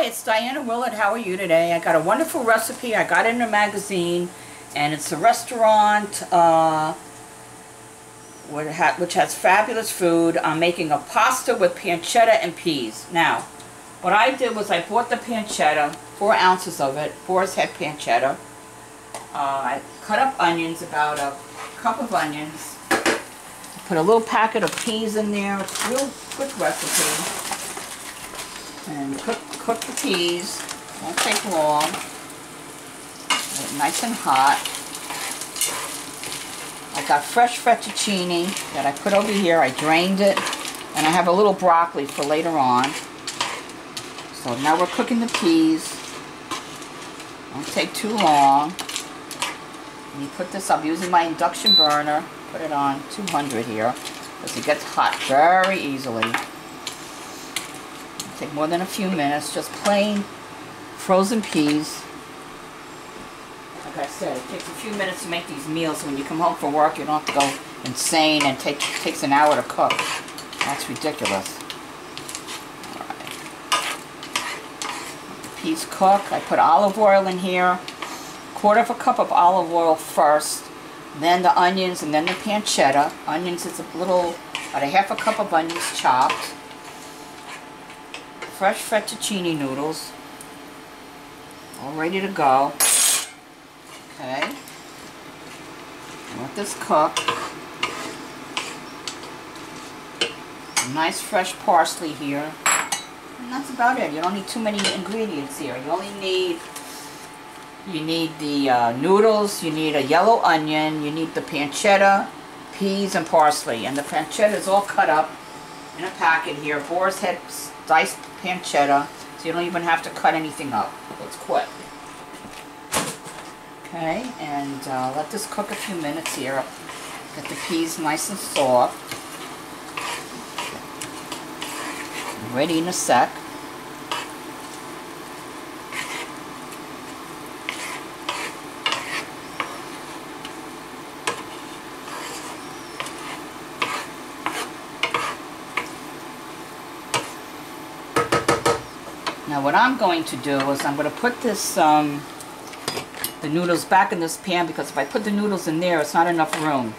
Hi, it's Diana Willett. How are you today? I got a wonderful recipe. I got it in a magazine, and it's a restaurant which has fabulous food. I'm making a pasta with pancetta and peas. Now, what I did was I bought the pancetta, 4 ounces of it, boar's head pancetta. I cut up onions, about a cup of onions. Put a little packet of peas in there. It's a real quick recipe. And cook the peas. Won't take long. Get it nice and hot. I got fresh fettuccine that I put over here. I drained it. And I have a little broccoli for later on. So now we're cooking the peas. Won't take too long. And you put this, I'm using my induction burner. Put it on 200 here. Because it gets hot very easily. Take more than a few minutes, just plain frozen peas. Like I said, it takes a few minutes to make these meals. So when you come home from work, you don't have to go insane and takes an hour to cook. That's ridiculous. Alright. The peas cook. I put olive oil in here. 1/4 cup of olive oil first. Then the onions and then the pancetta. Onions is a little, about 1/2 cup of onions chopped. Fresh fettuccine noodles, all ready to go. Okay, let this cook. Some nice fresh parsley here, and that's about it. You don't need too many ingredients here. You only need, the noodles, you need a yellow onion, you need the pancetta, peas, and parsley. And the pancetta is all cut up in a packet here. Boar's head diced pancetta, so you don't even have to cut anything up. It's quick. Okay, and let this cook a few minutes here. Get the peas nice and soft. Ready in a sec. Now what I'm going to do is I'm going to put this, the noodles back in this pan, because if I put the noodles in there, it's not enough room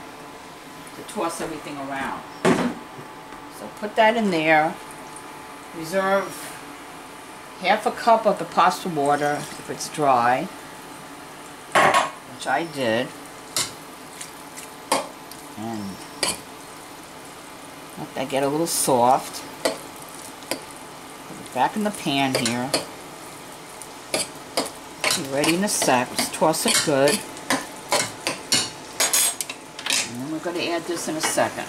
to toss everything around. So put that in there. Reserve 1/2 cup of the pasta water if it's dry, which I did. And let that get a little soft. Back in the pan here. Be ready in a sec. Just toss it good. And then we're going to add this in a second.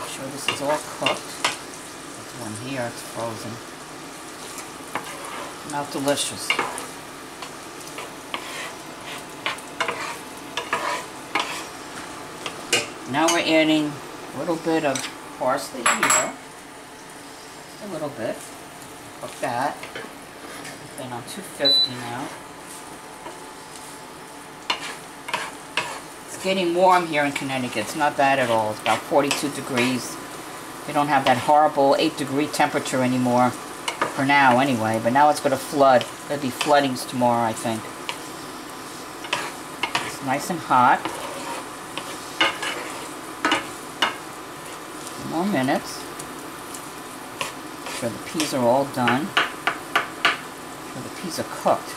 Make sure this is all cooked. There's one here, it's frozen. Smells delicious. Now we're adding a little bit of parsley here. Just a little bit. Cook that. Then on 250 now. It's getting warm here in Connecticut. It's not bad at all. It's about 42 degrees. We don't have that horrible 8-degree temperature anymore. For now, anyway. But now it's going to flood. There'll be floodings tomorrow, I think. It's nice and hot. More minutes. Make sure the peas are all done. Make sure the peas are cooked.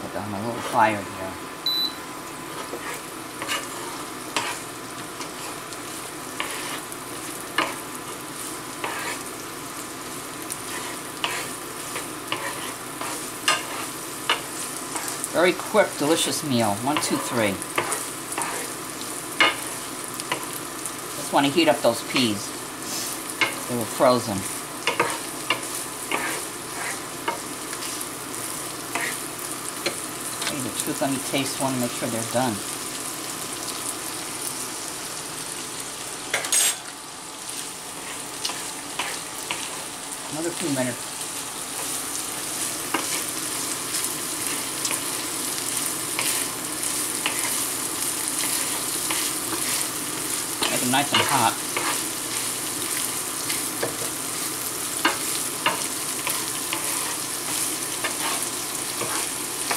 Put on a little fire here. Very quick, delicious meal. 1, 2, 3. Just want to heat up those peas. They were frozen. Tell you the truth, let me taste one and make sure they're done. Another few minutes. Make them nice and hot.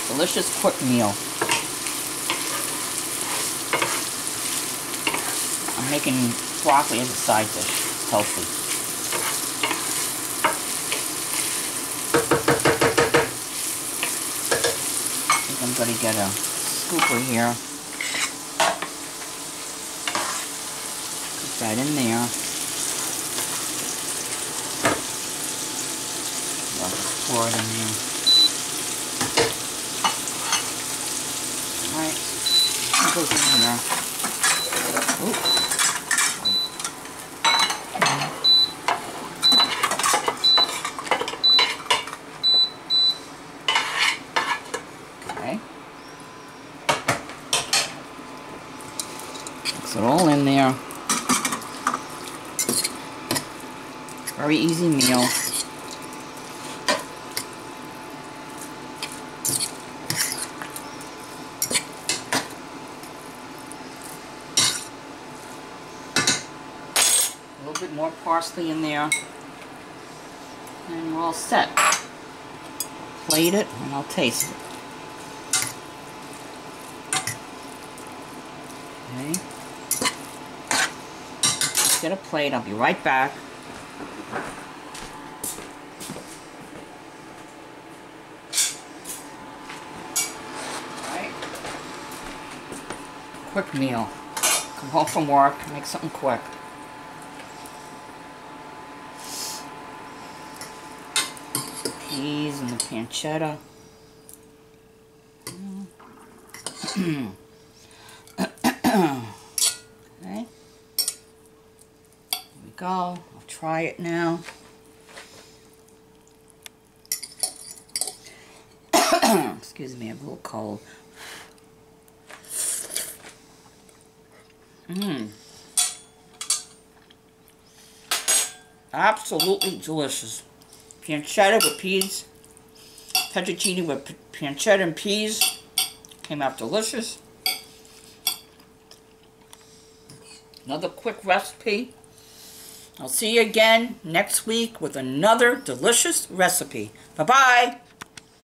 Delicious quick meal. I'm making broccoli as a side dish. It's healthy. I think I'm going to get a scooper here. Put that in there. I'll just pour it in there. Alright, it goes in here. Oops. Okay. Mix it all in there. Very easy meal. A little bit more parsley in there, and we're all set. Plate it, and I'll taste it. Okay. Let's get a plate. I'll be right back. All right. Quick meal. Come home from work, make something quick. Peas and the pancetta. Okay. Here we go. I'll try it now. Excuse me, I'm a little cold. Absolutely delicious. Pancetta with peas. Fettuccine with pancetta and peas. Came out delicious. Another quick recipe. I'll see you again next week with another delicious recipe. Bye-bye.